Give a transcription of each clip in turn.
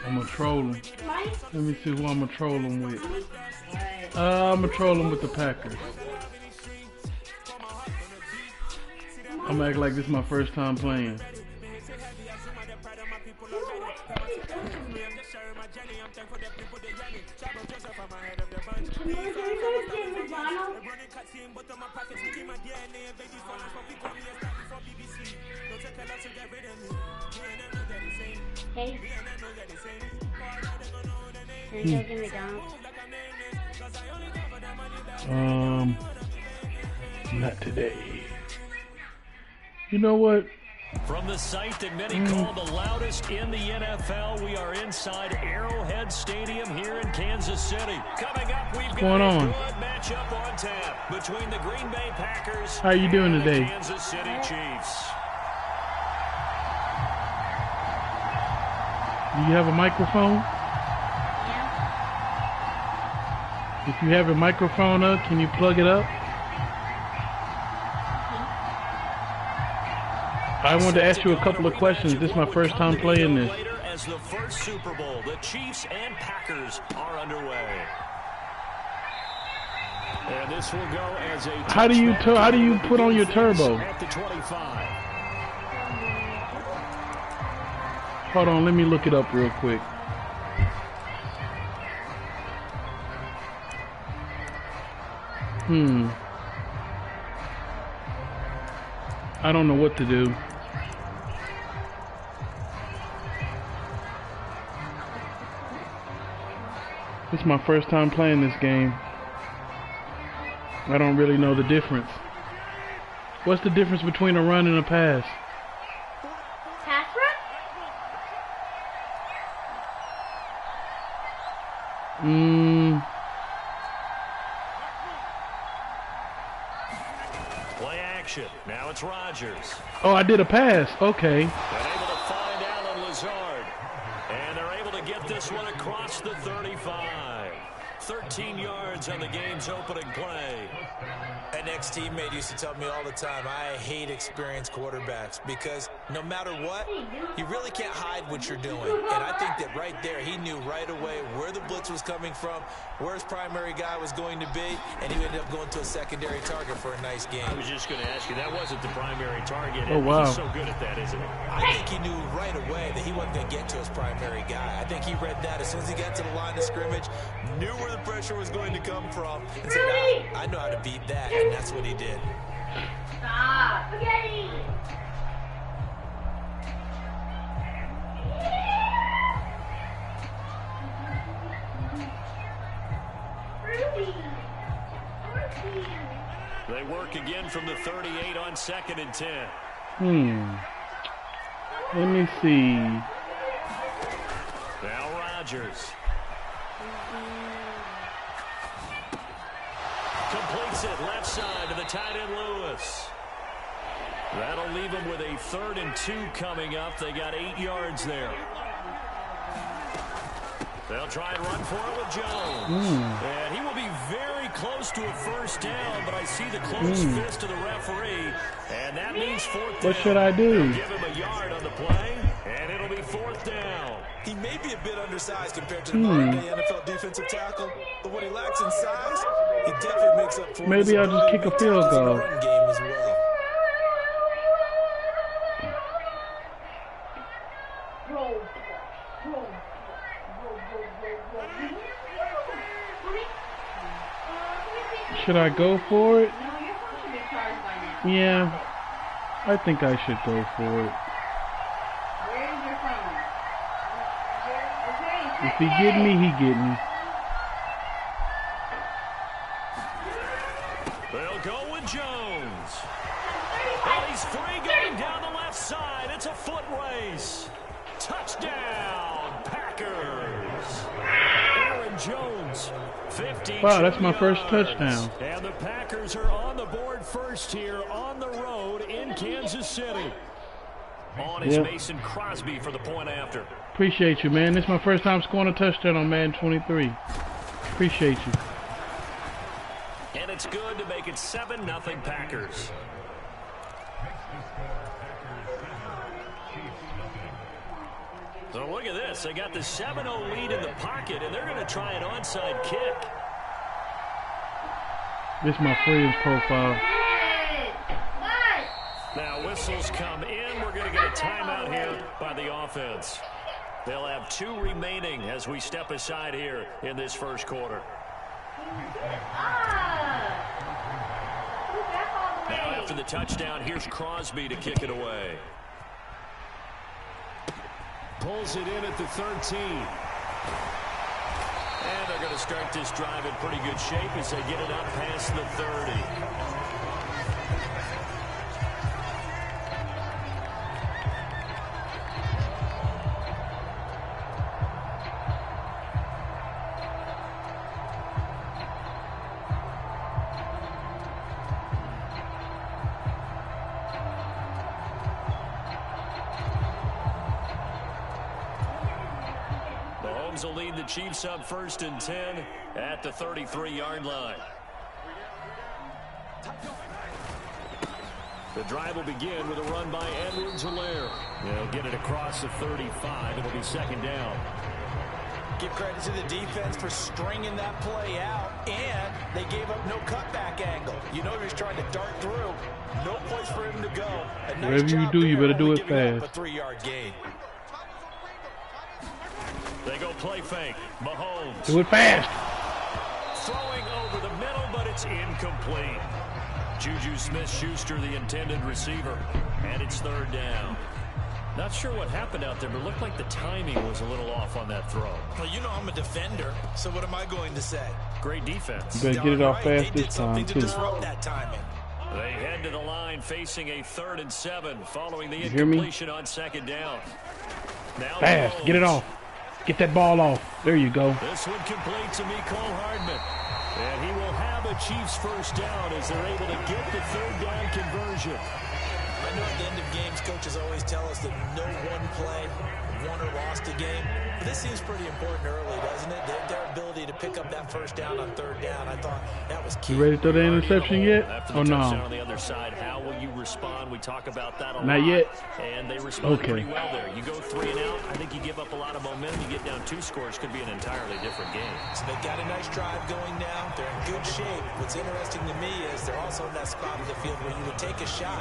I'm gonna troll him. Let me see who I'm gonna troll him with. I'm gonna troll him with the Packers. I'm gonna act like this is my first time playing. Hey. Can you go get McDonald's? Not today. You know what? From the site that many call the loudest in the NFL, we are inside Arrowhead Stadium here in Kansas City. Coming up, we've got a good matchup on tap between the Green Bay Packers How you doing and today? the Kansas City Chiefs. Do you have a microphone? Yeah. If you have a microphone up, can you plug it up? I wanted to ask you a couple of questions. This is my first time playing this. As the first Super Bowl, the Chiefs and Packers are underway. And this will go as a How do you put on your turbo? At the 25. Hold on, let me look it up real quick. I don't know what to do. This is my first time playing this game. I don't really know the difference. What's the difference between a run and a pass? Pass run? Play action. Now it's Rodgers. Oh, I did a pass. Okay. Been able to find Allen Lazard. And they're able to get this one across the 35. 13 yards on the game's opening play. An ex-teammate used to tell me all the time, I hate experienced quarterbacks because no matter what, you really can't hide what you're doing. And I think that right there, he knew right away where the blitz was coming from, where his primary guy was going to be, and he ended up going to a secondary target for a nice game. I was just going to ask you, that wasn't the primary target. Oh, wow. He's so good at that, isn't he? I think he knew right away that he wasn't going to get to his primary guy. I think he read that as soon as he got to the line of scrimmage, knew where the pressure was going to come from, and said, I know how to beat that, and that's what he did. Stop. Spaghetti. They work again from the 38 on 2nd and 10. Let me see. Now Rodgers. Completes it left side to the tight end Lewis. That'll leave him with a 3rd and 2 coming up. They got 8 yards there. They'll try and run for it with Jones. And he will be very close to a first down, but I see the closed fist of the referee, and that means 4th down. What should I do? They'll give him a yard on the play, and it'll be 4th down. He may be a bit undersized compared to the modern-day NFL defensive tackle, but what he lacks in size, he definitely makes up for. Maybe I'll just kick a field goal. Run game as well. Should I go for it? No, your phone should be charged by now. Yeah, I think I should go for it. Where is your phone? Okay, If he get me, he get me. They'll go with Jones. Well, he's free going down the left side. It's a foot race. Touchdown, Packers. Aaron Jones, 15. Wow, that's my first touchdown. And the Packers are on the board first here on the road in Kansas City. On is Mason Crosby for the point after. Appreciate you, man. This is my first time scoring a touchdown on Madden 23. Appreciate you. And it's good to make it 7-0 Packers. So look at this. They got the 7-0 lead in the pocket, and they're going to try an onside kick. This is my friend's profile. Now whistles come in. We're going to get a timeout here by the offense. They'll have 2 remaining as we step aside here in this first quarter. Now after the touchdown, here's Crosby to kick it away. Pulls it in at the 13. And they're going to start this drive in pretty good shape as they get it up past the 30. Will lead the Chiefs up 1st and 10 at the 33-yard line. The drive will begin with a run by Edwards-Helaire. They'll get it across the 35. It'll be 2nd down. Give credit to the defense for stringing that play out, and they gave up no cutback angle. You know he was trying to dart through. No place for him to go. Whatever you do, you better do it fast. A 3-yard gain. They go play fake. Mahomes. Do it fast. Throwing over the middle, but it's incomplete. Juju Smith-Schuster, the intended receiver, and it's 3rd down. Not sure what happened out there, but it looked like the timing was a little off on that throw. Well, you know I'm a defender, so what am I going to say? Great defense. You better get it off fast this time, to too. disrupt that timing. They head to the line facing a 3rd and 7 following the incompletion on 2nd down. Now fast. Mahomes. Get it off. Get that ball off. There you go. This one complete to Mecole Hardman. And he will have a Chiefs 1st down as they're able to get the 3rd down conversion. I know at the end of games, coaches always tell us that no one play won or lost a game. But this seems pretty important early, doesn't it? Their ability to pick up that 1st down on 3rd down, I thought that was key. You ready to throw the interception yet? After the touchdown on the other side, how will you respond? We talk about that a lot. Not yet. And they respond pretty well there. You go 3 and out. I think you give up a lot of momentum. You get down 2 scores. Could be an entirely different game. So they've got a nice drive going now. They're in good shape. What's interesting to me is they're also in that spot of the field where you would take a shot.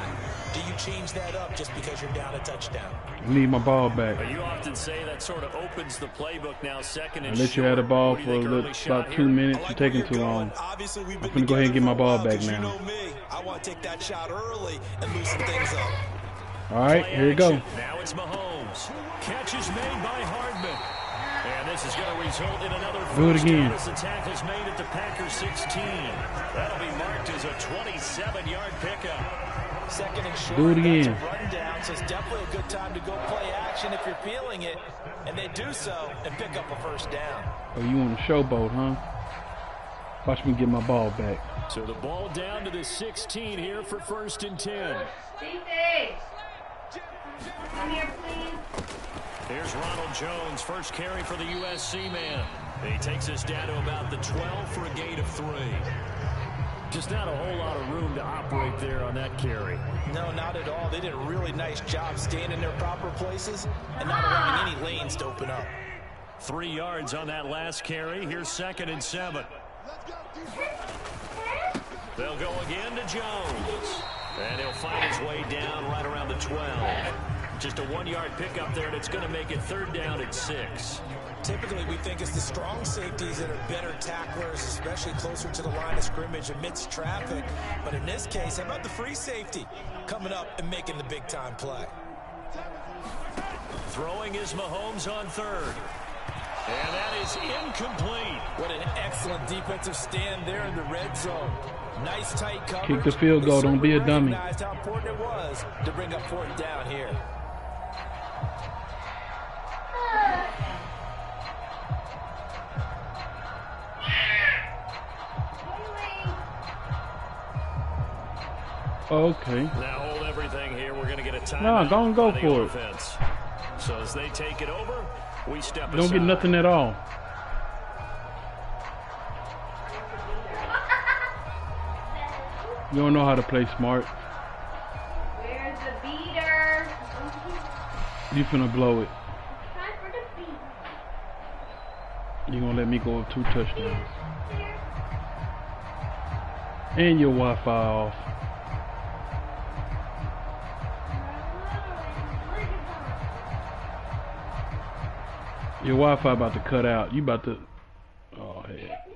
Do you change that up just because you're down a touchdown? I need my ball back. You often say that sort of opens the playbook now. 2nd and I let you have the ball for about 2 minutes. You're taking too long. I'm going to go ahead and get my ball back now. You know me. I want to take that shot early and loosen things up. All right, here we go. Now it's Mahomes. Catch is made by Hardman. And this is going to result in another first down as the tackle's made at the Packers 16. That'll be marked as a 27-yard pickup. 2nd and short. Do it again. Run down, so it's definitely a good time to go play action if you're feeling it. And they do so and pick up a 1st down. Oh, you want a showboat, huh? Watch me get my ball back. So the ball down to the 16 here for 1st and 10. Come here, please. Here's Ronald Jones, first carry for the USC man. He takes us down to about the 12 for a gain of 3. Just not a whole lot of room to operate there on that carry. No, not at all. They did a really nice job staying in their proper places and not allowing any lanes to open up. 3 yards on that last carry. Here's 2nd and 7. They'll go again to Jones. And he'll find his way down right around the 12. Just a 1-yard pickup there, and it's going to make it 3rd down at 6. Typically, we think it's the strong safeties that are better tacklers, especially closer to the line of scrimmage amidst traffic. But in this case, how about the free safety coming up and making the big-time play? Throwing is Mahomes on 3rd. And that is incomplete. What an excellent defensive stand there in the red zone. Nice tight coverage. Kick the field goal. Don't be a dummy. Recognized how important it was to bring up 4th down here. Okay. Now hold everything here. We're going to get a timeout. No, don't go for it. So as they take it over, we step aside. Don't get nothing at all. You don't know how to play smart. Where's the beater? You finna blow it. Time for You're gonna let me go with 2 touchdowns. And your Wi-Fi off. Your Wi-Fi about to cut out. You about to... Oh, heck.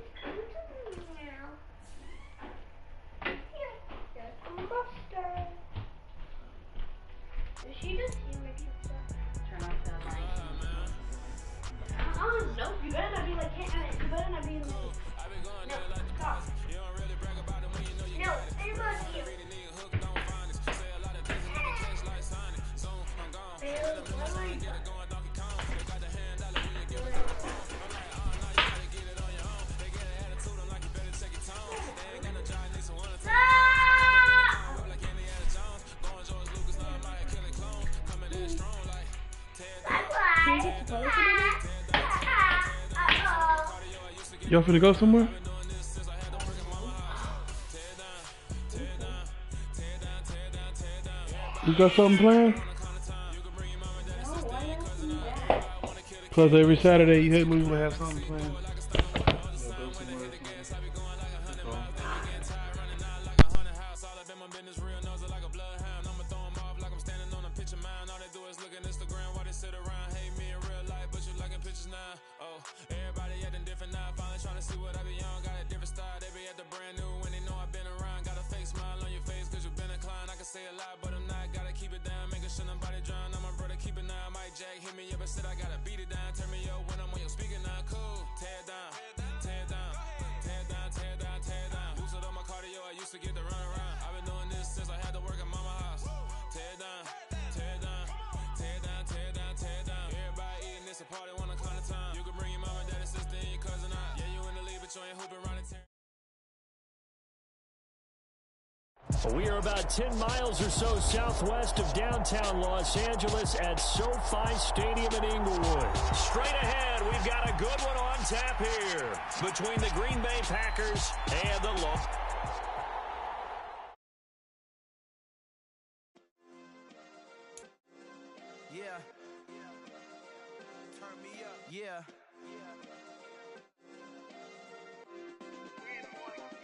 Did she just see me turn off the light? Nope, you better not be like, you better not be like, no, stop. No, everybody here. Y'all finna go somewhere? You got something planned? Plus every Saturday you usually have something planned. We are about 10 miles or so southwest of downtown Los Angeles at SoFi Stadium in Inglewood. Straight ahead, we've got a good one on tap here between the Green Bay Packers and the Los. Yeah. Turn me up. Yeah.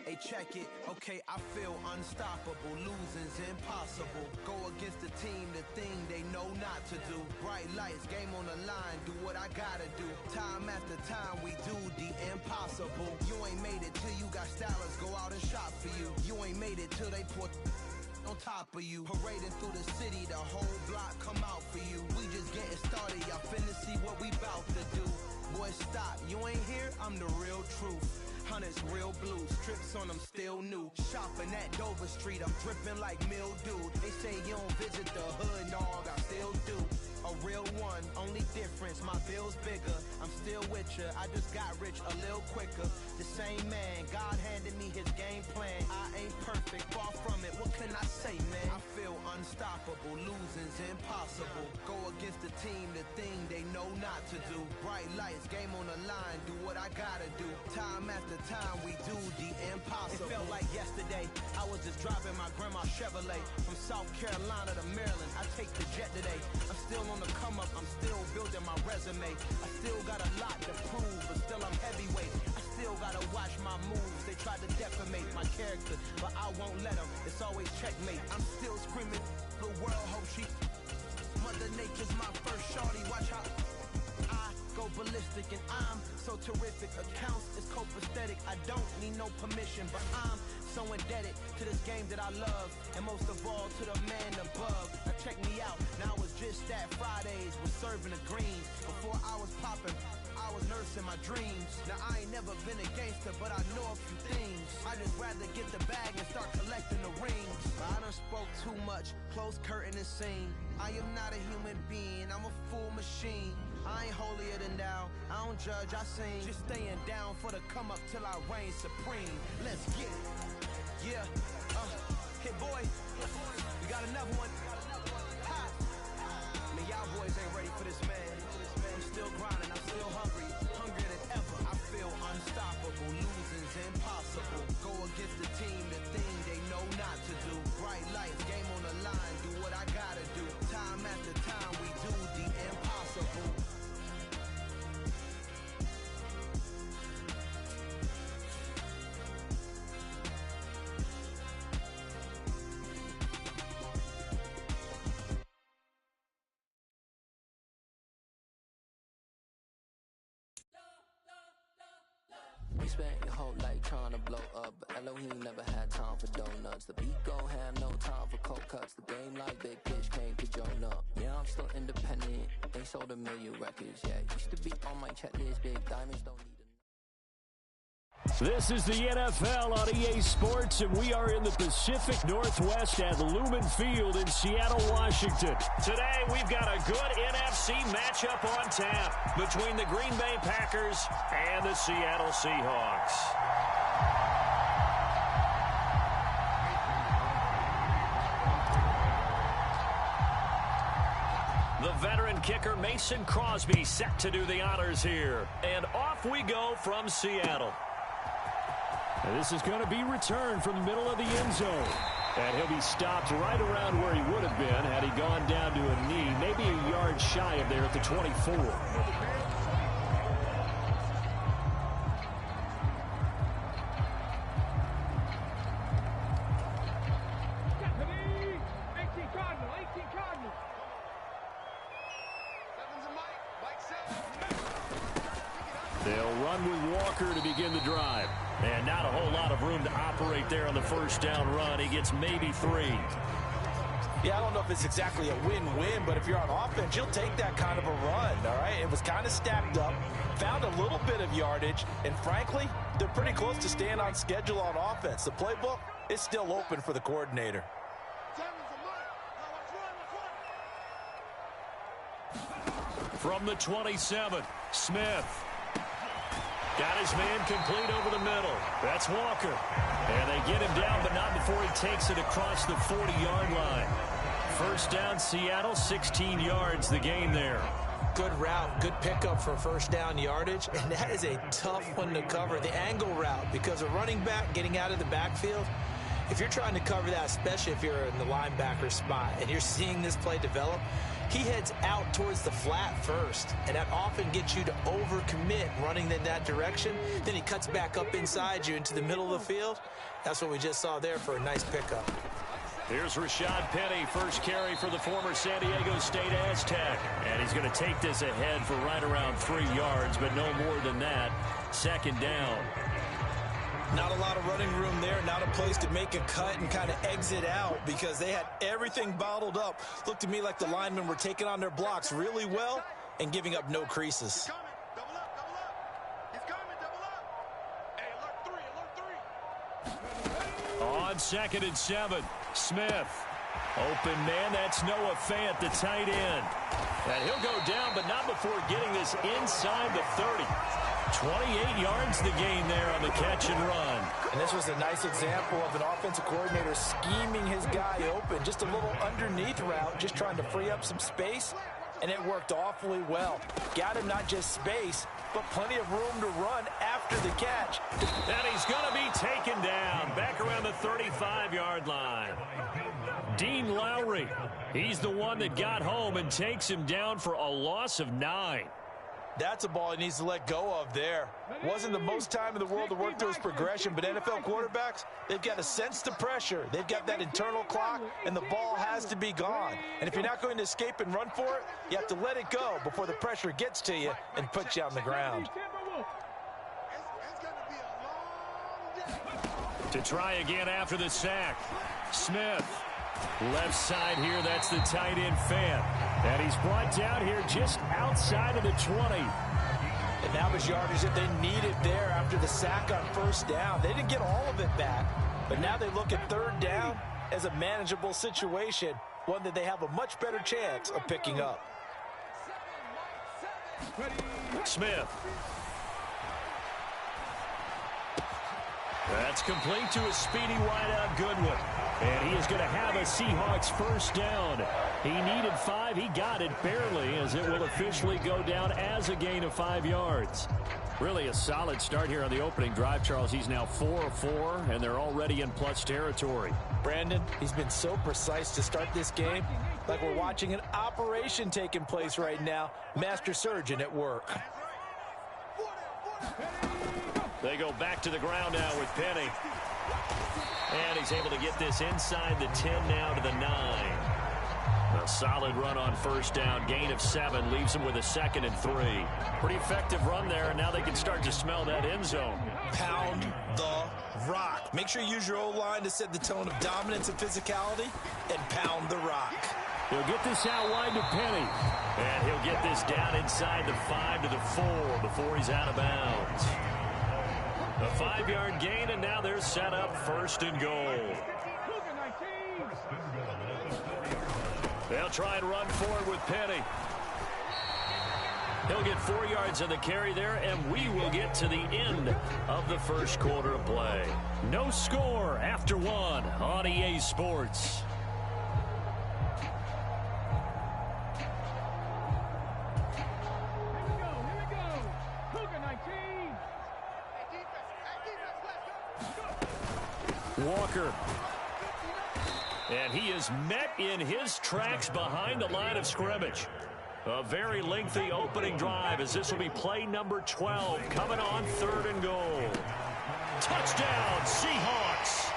Hey, check it. Okay, I feel unstoppable. Losing's impossible. Go against the team, the thing they know not to do. Bright lights, game on the line. Do what I gotta do. Time after time, we do the impossible. You ain't made it till you got stylists go out and shop for you. You ain't made it till they put on top of you. Parading through the city, the whole block come out for you. We just getting started, y'all finna see what we bout to do. Boy, stop, you ain't here, I'm the real truth. Hunters, real blue, strips on them still new. Shopping at Dover Street, I'm dripping like mildew. They say you don't visit the hood, dog, I still do. A real one, only difference, my bill's bigger. I'm still with ya, I just got rich a little quicker. The same man, God handed me his game plan. I ain't perfect, far from it, what can I say, man? I feel unstoppable, losing's impossible. Go against the team, the thing they know not to do. Bright lights, game on the line, do what I gotta do. Time after time, we do the impossible. It felt like yesterday, I was just driving my grandma's Chevrolet. From South Carolina to Maryland, I take the jet today. I'm still on the come up, I'm still building my resume. I still got a lot to prove, but still I'm heavyweight. I still gotta watch my moves. They tried to defamate my character, but I won't let them. It's always checkmate. I'm still screaming, the world hope she. Mother Nature's my first shorty. Watch how I go ballistic, and I'm so terrific. Accounts is copacetic. I don't need no permission, but I'm so indebted to this game that I love, and most of all to the man above. Now check me out. Now it was just that Fridays was serving the greens. Before I was popping, I was nursing my dreams. Now I ain't never been a gangster, but I know a few things. I just rather get the bag and start collecting the rings. But I done spoke too much, close curtain and scene. I am not a human being, I'm a full machine. I ain't holier than thou, I don't judge, I sing. Just staying down for the come up till I reign supreme. Let's get it. Yeah, hey boy, we got another one. Ha. Man, y'all boys ain't ready for this, man. I'm still grinding, I'm still hungry, hungrier than ever. I feel unstoppable, losing's impossible. Go against the team, the thing they know not to do. Bright lights, game on the line, do what I gotta do. Time after time, we do the impossible. You spent your whole life trying to blow up, but Elohim never had time for donuts. The beat gon' have no time for cold cuts. The game like big fish came to join up. Yeah, I'm still independent. They sold 1 million records. Yeah, used to be on my checklist. Big diamonds don't need. This is the NFL on EA Sports, and we are in the Pacific Northwest at Lumen Field in Seattle, Washington. Today, we've got a good NFC matchup on tap between the Green Bay Packers and the Seattle Seahawks. The veteran kicker Mason Crosby set to do the honors here. And off we go from Seattle. And this is going to be returned from the middle of the end zone. And he'll be stopped right around where he would have been had he gone down to a knee, maybe a yard shy of there at the 24. They'll run with Walker to begin the drive. And not a whole lot of room to operate there on the first down run. He gets maybe 3. Yeah, I don't know if it's exactly a win-win, but if you're on offense, you'll take that kind of a run, all right? It was kind of stacked up, found a little bit of yardage, and frankly, they're pretty close to staying on schedule on offense. The playbook is still open for the coordinator. From the 27, Smith. Got his man complete over the middle. That's Walker. And they get him down, but not before he takes it across the 40-yard line. First down, Seattle, 16 yards the game there. Good route, good pickup for first down yardage, and that is a tough one to cover. The angle route, because a running back getting out of the backfield, if you're trying to cover that, especially if you're in the linebacker spot and you're seeing this play develop, he heads out towards the flat first, and that often gets you to overcommit running in that direction. Then he cuts back up inside you into the middle of the field. That's what we just saw there for a nice pickup. Here's Rashad Penny, first carry for the former San Diego State Aztec. And he's going to take this ahead for right around 3 yards, but no more than that. Second down. Not a lot of running room there, not a place to make a cut and kind of exit out because they had everything bottled up. Looked to me like the linemen were taking on their blocks really well and giving up no creases. On 2nd and 7, Smith. Open man, that's Noah Fant, the tight end. And he'll go down, but not before getting this inside the 30. 28 yards the gain there on the catch and run. And this was a nice example of an offensive coordinator scheming his guy open. Just a little underneath route, just trying to free up some space, and it worked awfully well. Got him not just space, but plenty of room to run after the catch. And he's going to be taken down back around the 35-yard line. Dean Lowry, he's the one that got home and takes him down for a loss of 9. That's a ball he needs to let go of there. Wasn't the most time in the world to work through his progression, but NFL quarterbacks, they've got to sense the pressure. They've got that internal clock, and the ball has to be gone. And if you're not going to escape and run for it, you have to let it go before the pressure gets to you and puts you on the ground. To try again after the sack, Smith. Left side here, that's the tight end Fant. And he's brought down here just outside of the 20. And that was yardage that they needed there after the sack on first down. They didn't get all of it back, but now they look at third down as a manageable situation, one that they have a much better chance of picking up. Smith. That's complete to a speedy wideout Goodwin. And he is going to have a Seahawks first down. He needed 5. He got it barely, as it will officially go down as a gain of 5 yards. Really a solid start here on the opening drive, Charles. He's now 4 of 4, and they're already in plus territory. Brandon, he's been so precise to start this game, like we're watching an operation taking place right now. Master surgeon at work. They go back to the ground now with Penny. And he's able to get this inside the 10 now to the 9. A solid run on first down. Gain of 7 leaves them with a 2nd and 3. Pretty effective run there, and now they can start to smell that end zone. Pound the rock. Make sure you use your O-line to set the tone of dominance and physicality, and pound the rock. He'll get this out wide to Penny. And he'll get this down inside the 5 to the 4 before he's out of bounds. A 5-yard gain, and now they're set up 1st and goal. They'll try and run forward with Penny. He'll get 4 yards on the carry there, and we will get to the end of the first quarter of play. No score after 1 on EA Sports. Walker. And he is met in his tracks behind the line of scrimmage. A very lengthy opening drive as this will be play number 12 coming on 3rd and goal. Touchdown, Seahawks.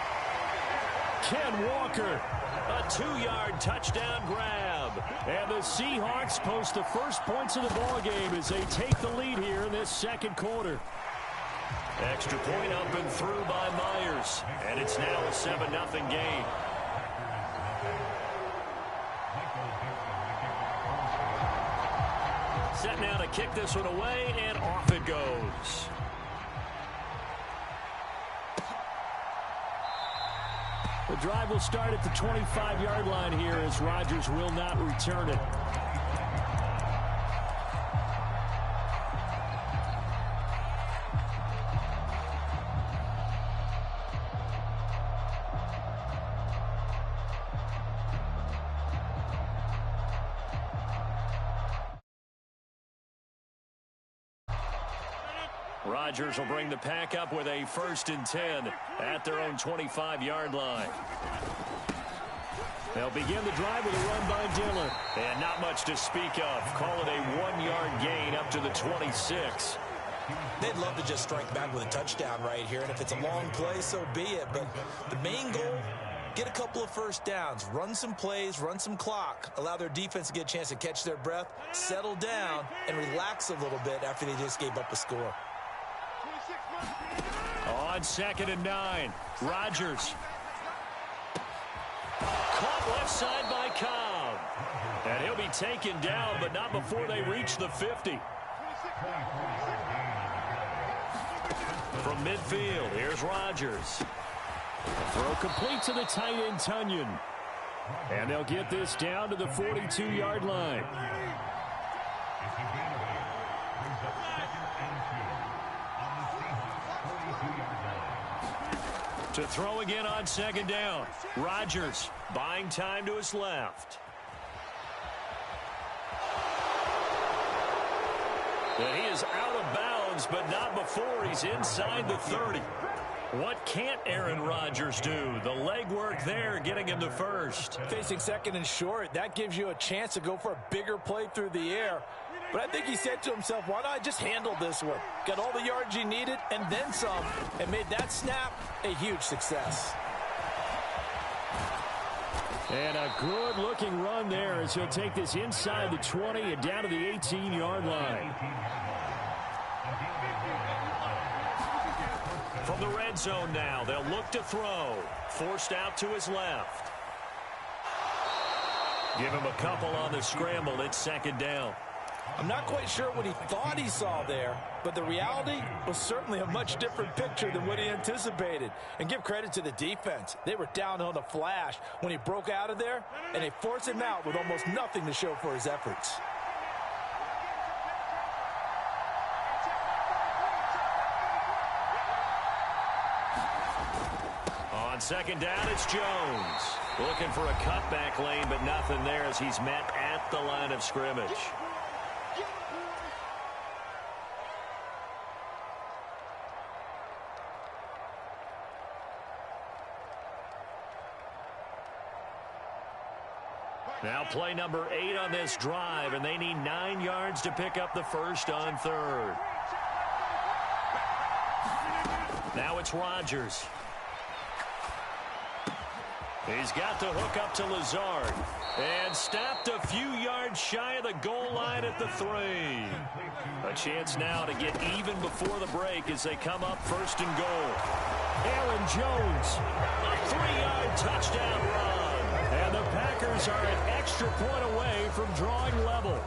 Ken Walker, a 2-yard touchdown grab. And the Seahawks post the first points of the ball game as they take the lead here in this 2nd quarter. Extra point up and through by Myers. And it's now a 7-0 game. Set now to kick this one away, and off it goes. The drive will start at the 25-yard line here as Rodgers will not return it. Rodgers will bring the pack up with a 1st and 10 at their own 25-yard line. They'll begin the drive with a run by Dillon. And not much to speak of. Call it a 1-yard gain up to the 26. They'd love to just strike back with a touchdown right here, and if it's a long play, so be it. But the main goal, get a couple of first downs, run some plays, run some clock, allow their defense to get a chance to catch their breath, settle down, and relax a little bit after they just gave up a score. On 2nd and 9, Rodgers. Caught left side by Cobb. And he'll be taken down, but not before they reach the 50. From midfield, here's Rodgers. Throw complete to the tight end, Tunyon. And they'll get this down to the 42-yard line. To throw again on 2nd down. Rodgers buying time to his left. And he is out of bounds, but not before he's inside the 30. What can't Aaron Rodgers do? The legwork there getting him to 1st. Facing 2nd and short, that gives you a chance to go for a bigger play through the air. But I think he said to himself, why not just handle this one? Got all the yards he needed and then some, and made that snap a huge success. And a good-looking run there as he'll take this inside the 20 and down to the 18-yard line. From the red zone now, they'll look to throw. Forced out to his left. Give him a couple on the scramble. It's 2nd down. I'm not quite sure what he thought he saw there, but the reality was certainly a much different picture than what he anticipated. And give credit to the defense. They were down on a flash when he broke out of there, and they forced him out with almost nothing to show for his efforts. On 2nd down, it's Jones. Looking for a cutback lane, but nothing there as he's met at the line of scrimmage. Now play number 8 on this drive, and they need 9 yards to pick up the 1st on 3rd. Now it's Rodgers. He's got the hook up to Lazard. And stopped a few yards shy of the goal line at the 3. A chance now to get even before the break as they come up 1st and goal. Aaron Jones, a 3-yard touchdown run. And the Packers are an extra point away from drawing level.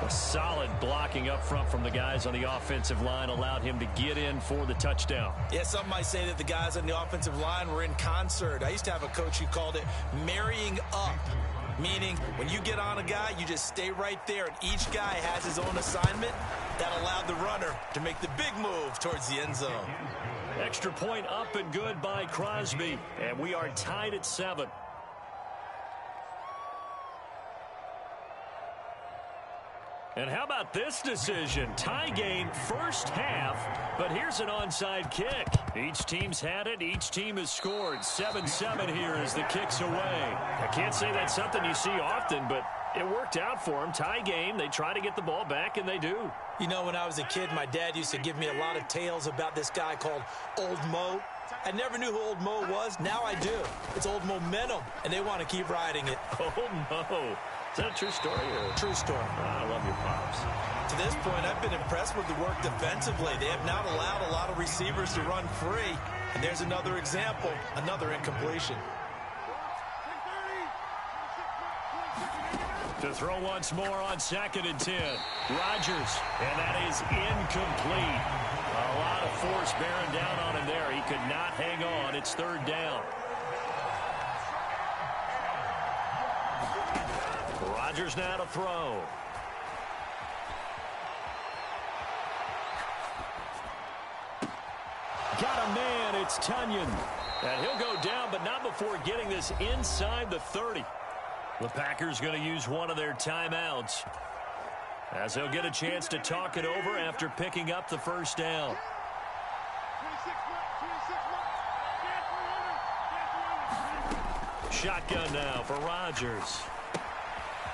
A solid blocking up front from the guys on the offensive line allowed him to get in for the touchdown. Yeah, some might say that the guys on the offensive line were in concert. I used to have a coach who called it marrying up, meaning when you get on a guy, you just stay right there, and each guy has his own assignment. That allowed the runner to make the big move towards the end zone. Extra point up and good by Crosby, and we are tied at 7. And how about this decision? Tie game first half, but here's an onside kick. Each team's had it. Each team has scored. 7-7 here as the kick's away. I can't say that's something you see often, but it worked out for them. Tie game. They try to get the ball back, and they do. You know, when I was a kid, my dad used to give me a lot of tales about this guy called Old Mo. I never knew who Old Mo was. Now I do. It's Old Momentum, and they want to keep riding it. Old Mo. Is that a true story? Or? True story. I love your pops. To this point, I've been impressed with the work defensively. They have not allowed a lot of receivers to run free. And there's another example, another incompletion. To throw once more on 2nd and 10. Rodgers, and that is incomplete. A lot of force bearing down on him there. He could not hang on. It's 3rd down. Rodgers now to throw. Got a man. It's Tunyon. And he'll go down, but not before getting this inside the 30. The Packers going to use one of their timeouts as they'll get a chance to talk it over after picking up the 1st down. Shotgun now for Rodgers.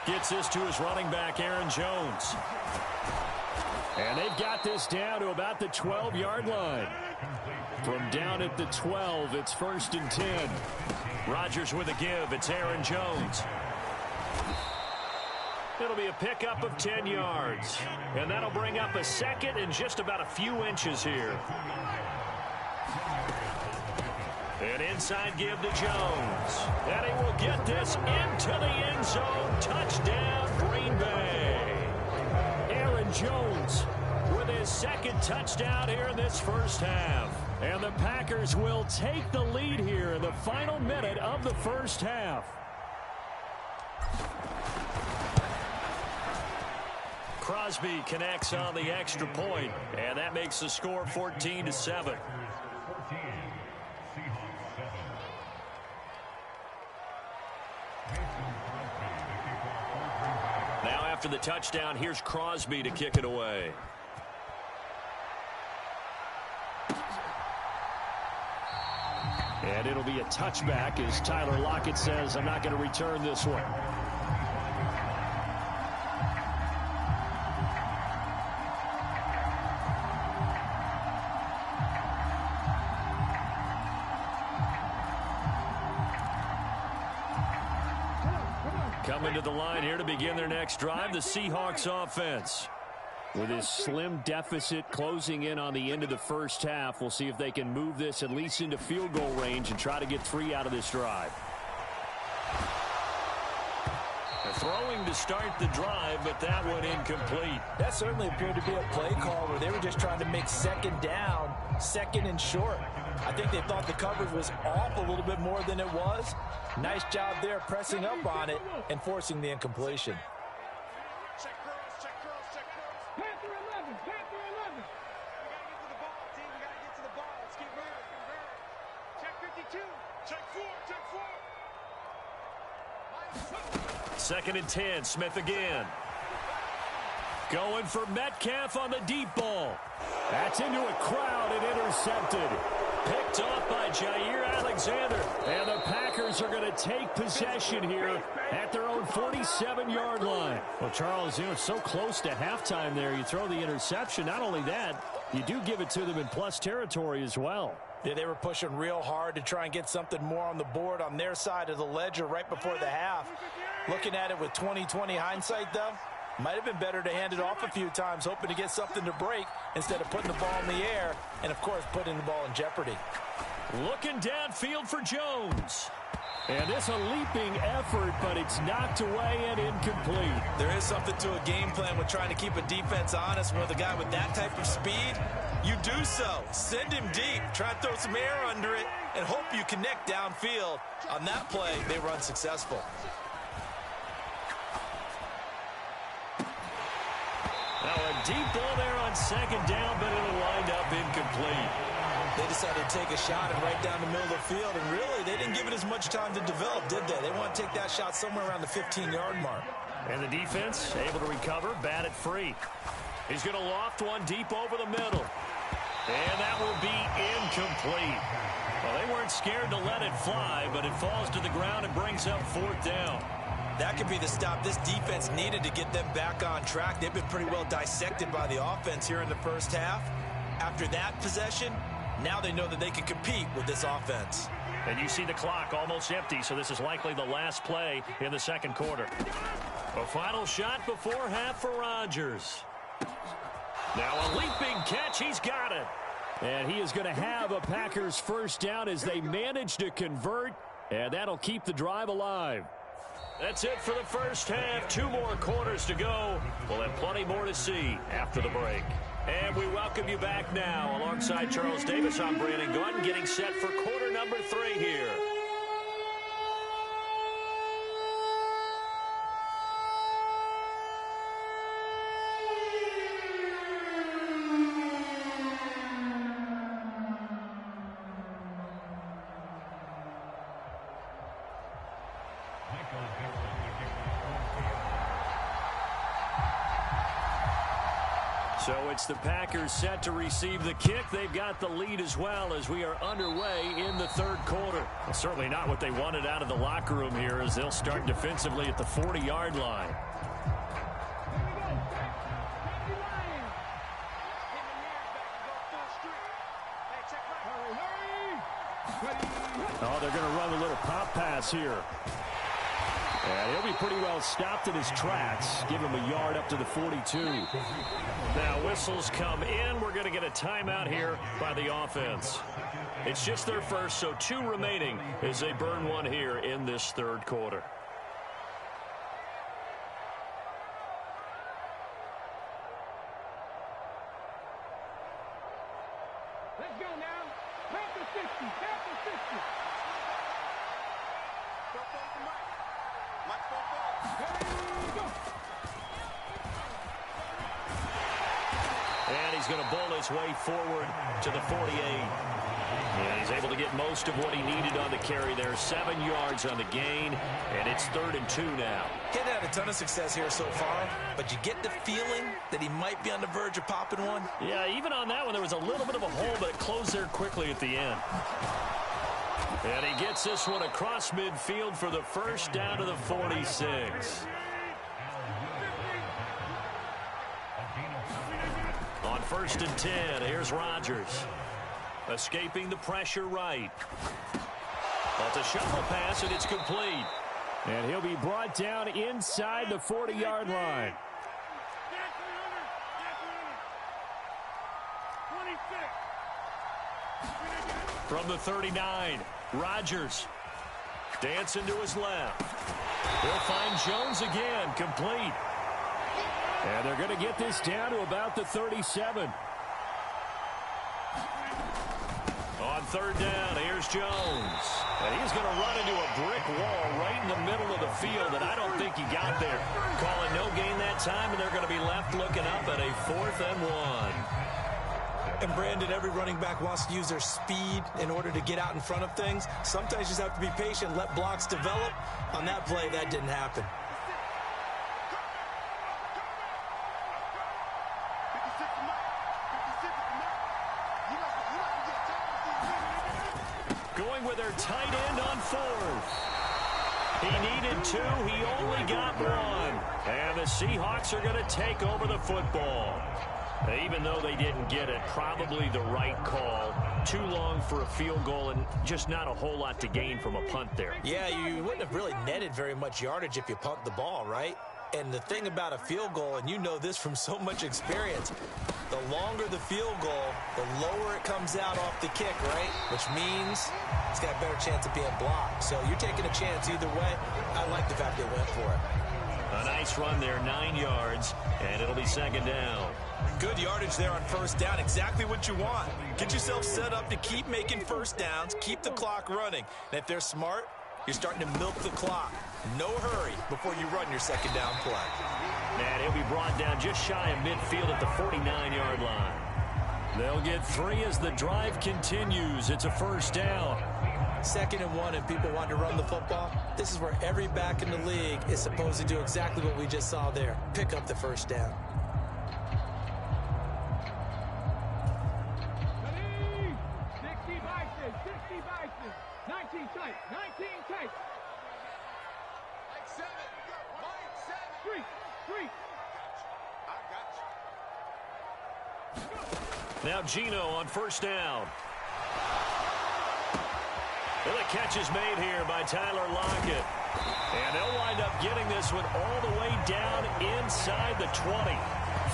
Gets this to his running back, Aaron Jones. And they've got this down to about the 12-yard line. From down at the 12, it's 1st and 10. Rodgers with a give. It's Aaron Jones. It'll be a pickup of 10 yards. And that'll bring up a 2nd and just about a few inches here. An inside give to Jones. And he will get this into the end zone. Touchdown, Green Bay. Aaron Jones with his 2nd touchdown here in this first half. And the Packers will take the lead here in the final minute of the first half. Crosby connects on the extra point, and that makes the score 14-7. Now after the touchdown, here's Crosby to kick it away. And it'll be a touchback as Tyler Lockett says, I'm not going to return this one. Coming to the line here to begin their next drive, the Seahawks offense. With his slim deficit closing in on the end of the first half, we'll see if they can move this at least into field goal range and try to get 3 out of this drive. Throwing to start the drive, but that one incomplete. That certainly appeared to be a play call where they were just trying to make 2nd down, 2nd and short. I think they thought the coverage was off a little bit more than it was. Nice job there pressing up on it and forcing the incompletion. Check girls, check girls, check girls. Panther 11, Panther 11. We got to get to the ball, team. We got to get to the ball. Let's keep moving. Check 52. Check 4, check 4. 2nd and 10, Smith again. Going for Metcalf on the deep ball. That's into a crowd and intercepted. Picked off by Jair Alexander. And the Packers are going to take possession here at their own 47-yard line. Well, Charles, you know, it's so close to halftime there. You throw the interception. Not only that, you do give it to them in plus territory as well. Yeah, they were pushing real hard to try and get something more on the board on their side of the ledger right before the half. Looking at it with 20/20 hindsight, though, might have been better to hand it off a few times, hoping to get something to break instead of putting the ball in the air and, of course, putting the ball in jeopardy. Looking downfield for Jones. And it's a leaping effort, but it's knocked away and incomplete. There is something to a game plan with trying to keep a defense honest with a guy with that type of speed. You do so. Send him deep. Try to throw some air under it and hope you connect downfield. On that play, they were unsuccessful. Now a deep ball there on second down, but it'll wind up incomplete. They decided to take a shot and right down the middle of the field, and really, they didn't give it as much time to develop, did they? They want to take that shot somewhere around the 15-yard mark. And the defense able to recover, bat it free. He's going to loft one deep over the middle. And that will be incomplete. Well, they weren't scared to let it fly, but it falls to the ground and brings up fourth down. That could be the stop this defense needed to get them back on track. They've been pretty well dissected by the offense here in the first half. After that possession, now they know that they can compete with this offense. And you see the clock almost empty, so this is likely the last play in the second quarter. A final shot before half for Rodgers. Now a leaping catch. He's got it. And he is going to have a Packers first down as they manage to convert, and that'll keep the drive alive. That's it for the first half. 2 more quarters to go. We'll have plenty more to see after the break. And we welcome you back now. Alongside Charles Davis, I'm Brandon Gordon, getting set for quarter number 3 here. So it's the Packers set to receive the kick. They've got the lead as well as we are underway in the third quarter. Well, certainly not what they wanted out of the locker room here as they'll start defensively at the 40-yard line. Oh, they're going to run a little pop pass here. And he'll be pretty well stopped in his tracks. Give him a yard up to the 42. Now whistles come in. We're going to get a timeout here by the offense. It's just their first, so 2 remaining as they burn one here in this third quarter. Let's go now. Panther 60. Panther 60. And he's going to bowl his way forward to the 48. And he's able to get most of what he needed on the carry there. 7 yards on the gain, and it's 3rd and 2 now. He's had a ton of success here so far, but you get the feeling that he might be on the verge of popping one. Yeah, even on that one, there was a little bit of a hole, but it closed there quickly at the end. And he gets this one across midfield for the first down to the 46. On 1st and 10, here's Rodgers. Escaping the pressure right. That's a shovel pass, and it's complete. And he'll be brought down inside the 40-yard line. From the 39, Rodgers dancing to his left. He'll find Jones again, complete. And they're going to get this down to about the 37. On 3rd down, here's Jones. And he's going to run into a brick wall right in the middle of the field, and I don't think he got there. Calling no gain that time, and they're going to be left looking up at a 4th and 1. And Brandon, every running back wants to use their speed in order to get out in front of things. Sometimes you just have to be patient, let blocks develop. On that play, that didn't happen. Going with their tight end on 4th. He needed 2. He only got 1. And the Seahawks are going to take over the football. Even though they didn't get it, probably the right call. Too long for a field goal and just not a whole lot to gain from a punt there. Yeah, you wouldn't have really netted very much yardage if you pumped the ball, right? And the thing about a field goal, and you know this from so much experience, the longer the field goal, the lower it comes out off the kick, right? Which means it's got a better chance of being blocked. So you're taking a chance either way. I like the fact they went for it. A nice run there, 9 yards, and it'll be second down. Good yardage there on first down, exactly what you want. Get yourself set up to keep making first downs, keep the clock running. And if they're smart, you're starting to milk the clock. No hurry before you run your second down play. And he'll be brought down just shy of midfield at the 49-yard line. They'll get 3 as the drive continues. It's a first down. 2nd and 1, and people want to run the football. This is where every back in the league is supposed to do exactly what we just saw there. Pick up the first down. Ready? 60 vices, 60 vices. 19 tight, 19 tight. Mike 7, Mike 7. Street, street. I got you. Now Gino on first down. Well, the catch is made here by Tyler Lockett. And they'll wind up getting this one all the way down inside the 20.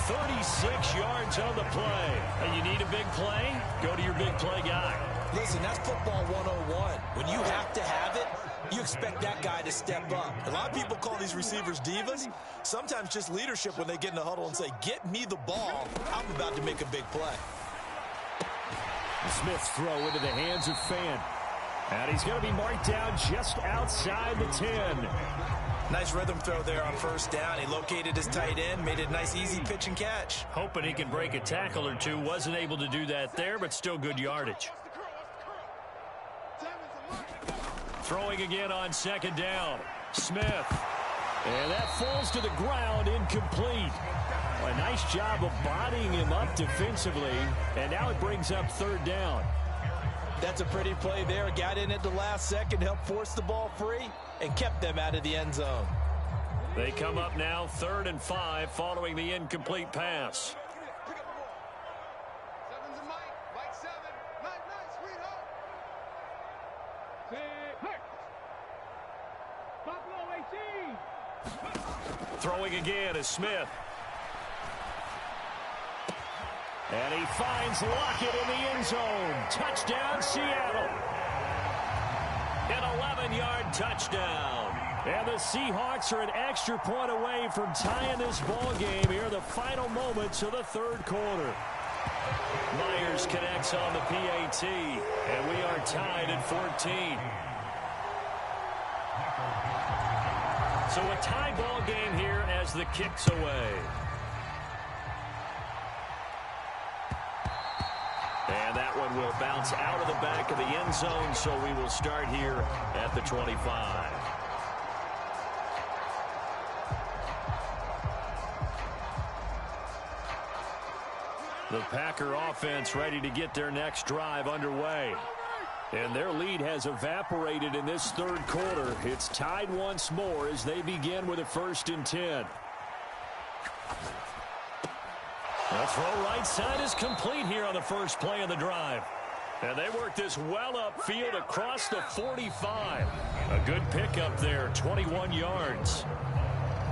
36 yards on the play. And you need a big play? Go to your big play guy. Listen, that's football 101. When you have to have it, you expect that guy to step up. A lot of people call these receivers divas. Sometimes just leadership when they get in the huddle and say, get me the ball. I'm about to make a big play. Smith's throw into the hands of Fant. And he's going to be marked down just outside the 10. Nice rhythm throw there on first down. He located his tight end, made a nice easy pitch and catch. Hoping he can break a tackle or two. Wasn't able to do that there, but still good yardage. Throwing again on second down. Smith. And that falls to the ground, incomplete. A nice job of bodying him up defensively. And now it brings up third down. That's a pretty play there. Got in at the last second, helped force the ball free, and kept them out of the end zone. They come up now 3rd and 5 following the incomplete pass. Seven's a Mike. Mike 7. Nice, sweetheart. Buffalo 18. Throwing again is Smith. And he finds Lockett in the end zone. Touchdown, Seattle. An 11-yard touchdown. And the Seahawks are an extra point away from tying this ball game here in the final moments of the third quarter. Myers connects on the PAT, and we are tied at 14. So a tie ball game here as the kick's away. And that one will bounce out of the back of the end zone, so we will start here at the 25. The Packer offense ready to get their next drive underway. And their lead has evaporated in this third quarter. It's tied once more as they begin with a 1st and 10. The throw right side is complete here on the first play of the drive. And they work this well upfield across the 45. A good pickup there, 21 yards.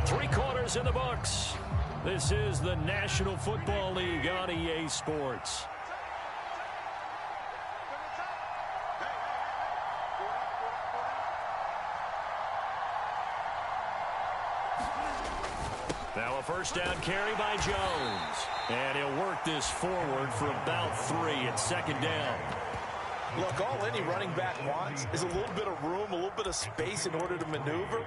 3 quarters in the books. This is the National Football League on EA Sports. Now a first down carry by Jones. And he'll work this forward for about 3 at second down. Look, all any running back wants is a little bit of room, a little bit of space in order to maneuver.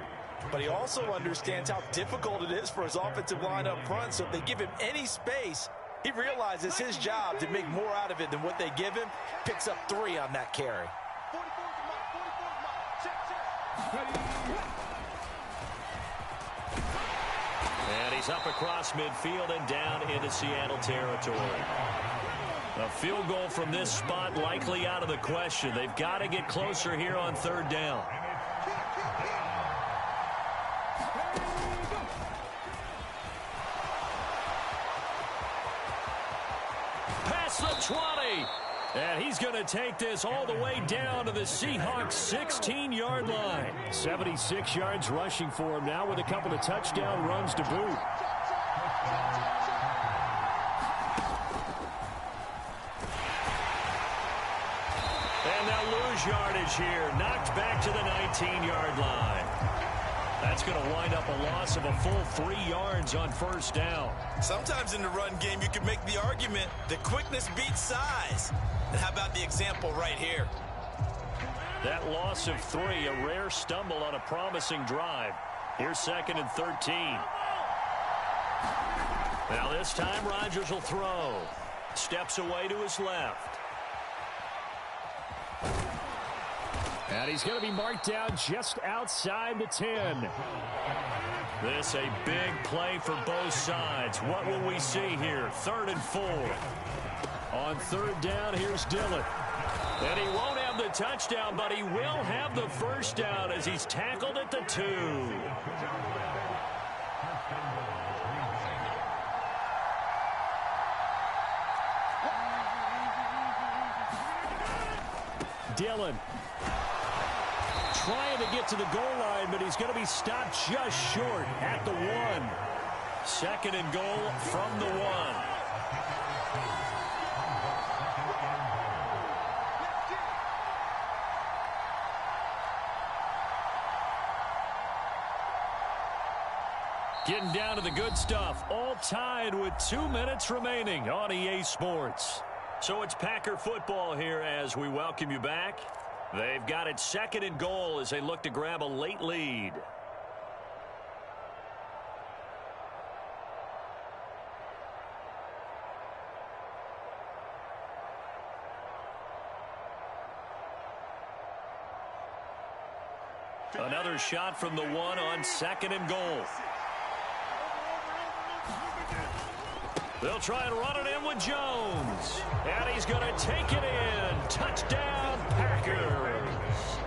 But he also understands how difficult it is for his offensive line up front. So if they give him any space, he realizes his job to make more out of it than what they give him. Picks up 3 on that carry. And he's up across midfield and down into Seattle territory. A field goal from this spot likely out of the question. They've got to get closer here on third down. across the 20. And he's going to take this all the way down to the Seahawks' 16-yard line. 76 yards rushing for him now with a couple of touchdown runs to boot. And they'll lose yardage here. Knocked back to the 19-yard line. That's going to wind up a loss of a full 3 yards on first down. Sometimes in the run game, you can make the argument that quickness beats size. And how about the example right here? That loss of 3, a rare stumble on a promising drive. Here's 2nd and 13. Now this time Rodgers will throw. Steps away to his left. And he's going to be marked down just outside the 10. This a big play for both sides. What will we see here? 3rd and 4. On 3rd down, here's Dillon. And he won't have the touchdown, but he will have the first down as he's tackled at the 2. Dillon trying to get to the goal line, but he's going to be stopped just short at the 1. 2nd and goal from the 1. Getting down to the good stuff. All tied with 2 minutes remaining on EA Sports. So it's Packer football here as we welcome you back. They've got it 2nd and goal as they look to grab a late lead. Another shot from the 1 on 2nd and goal. They'll try and run it in with Jones. And he's going to take it in. Touchdown, Packers.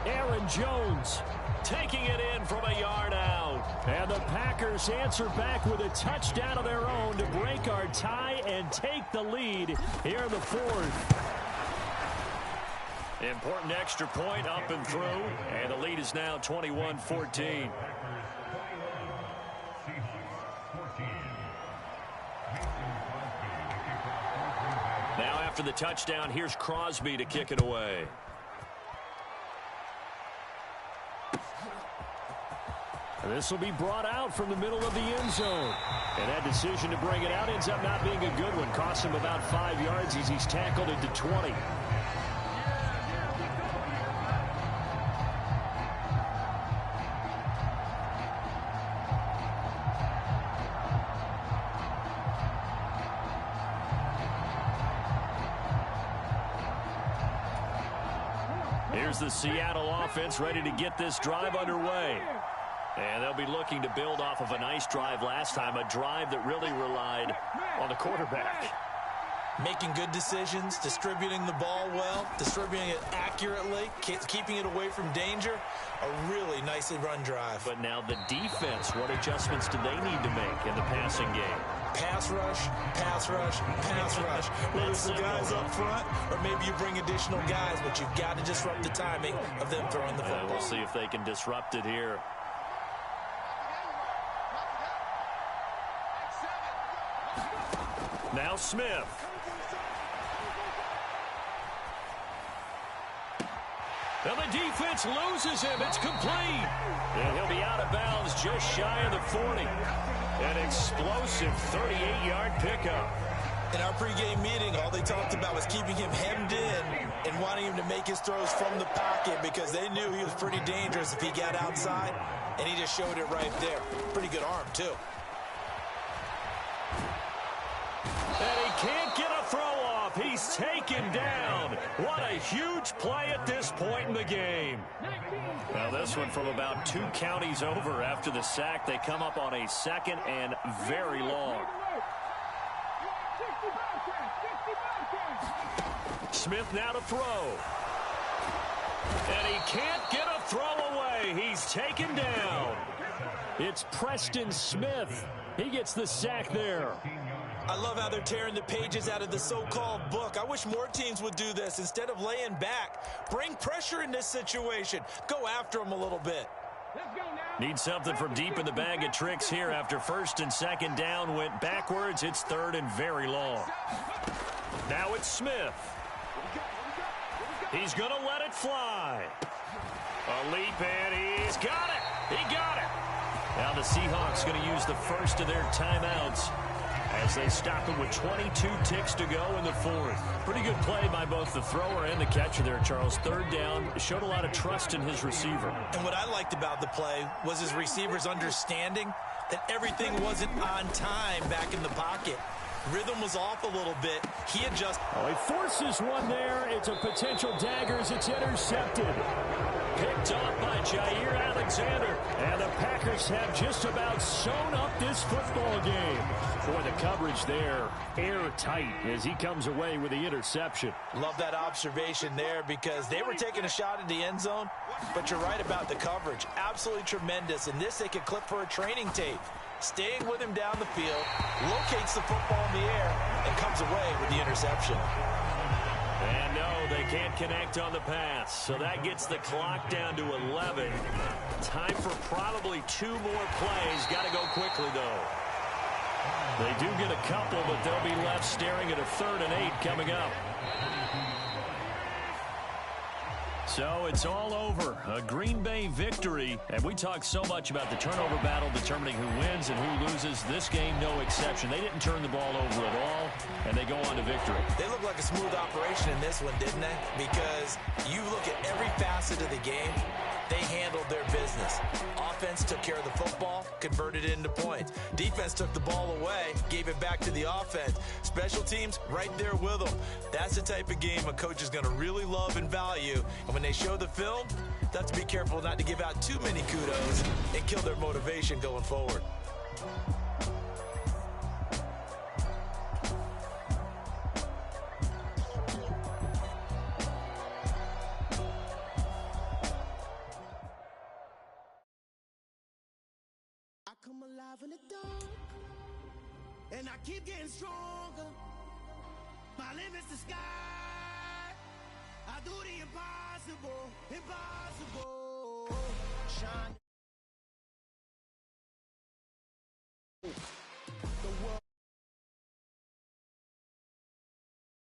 Aaron Jones taking it in from a yard out. And the Packers answer back with a touchdown of their own to break our tie and take the lead here in the 4th. Important extra point up and through. And the lead is now 21-14. Now after the touchdown, here's Crosby to kick it away. This will be brought out from the middle of the end zone. And that decision to bring it out ends up not being a good one. Costs him about 5 yards as he's tackled at the 20. Here's the Seattle offense ready to get this drive underway. And they'll be looking to build off of a nice drive last time, a drive that really relied on the quarterback. Making good decisions, distributing the ball well, distributing it accurately, keeping it away from danger. A really nicely run drive. But now the defense, what adjustments do they need to make in the passing game? Pass rush, pass rush, pass rush. Whether it's the guys up front or maybe you bring additional guys, but you've got to disrupt the timing of them throwing the football. We'll see if they can disrupt it here. Now Smith. And the defense loses him. It's complete. And he'll be out of bounds just shy of the 40. An explosive 38-yard pickup. In our pregame meeting, all they talked about was keeping him hemmed in and wanting him to make his throws from the pocket because they knew he was pretty dangerous if he got outside, and he just showed it right there. Pretty good arm, too. And he can't get a throw off. He's taken down. What a huge play at this point in the game. Now this one from about 2 counties over after the sack. They come up on a 2nd and very long. Smith now to throw. And he can't get a throw away. He's taken down. It's Preston Smith. He gets the sack there. I love how they're tearing the pages out of the so-called book. I wish more teams would do this instead of laying back. Bring pressure in this situation. Go after them a little bit. Need something from deep in the bag of tricks here after 1st and 2nd down went backwards. It's 3rd and very long. Now it's Smith. He's going to let it fly. A leap, and he's got it. He got it. Now the Seahawks going to use the first of their timeouts as they stop him with 22 ticks to go in the 4th. Pretty good play by both the thrower and the catcher there, Charles. 3rd down, showed a lot of trust in his receiver. And what I liked about the play was his receivers understanding that everything wasn't on time back in the pocket. Rhythm was off a little bit. He adjusted. Oh, he forces one there. It's a potential dagger as it's intercepted. Picked up by Jair Alexander. And the Packers have just about sewn up this football game. Boy, the coverage there, airtight as he comes away with the interception. Love that observation there because they were taking a shot at the end zone, but you're right about the coverage. Absolutely tremendous. And this they could clip for a training tape. Staying with him down the field, locates the football in the air, and comes away with the interception. And no, they can't connect on the pass. So that gets the clock down to 11. Time for probably 2 more plays. Got to go quickly, though. They do get a couple, but they'll be left staring at a 3rd and 8 coming up. So it's all over. A Green Bay victory. And we talk so much about the turnover battle determining who wins and who loses. This game, no exception. They didn't turn the ball over at all, and they go on to victory. They look like a smooth operation in this one, didn't they? Because you look at every facet of the game, they handled their business. Offense took care of the football, converted it into points. Defense took the ball away, gave it back to the offense. Special teams, right there with them. That's the type of game a coach is going to really love and value. And when they show the film, they have to be careful not to give out too many kudos and kill their motivation going forward. I come alive in the dark, and I keep getting stronger. My limit's the sky. I do the impossible, impossible. Shine.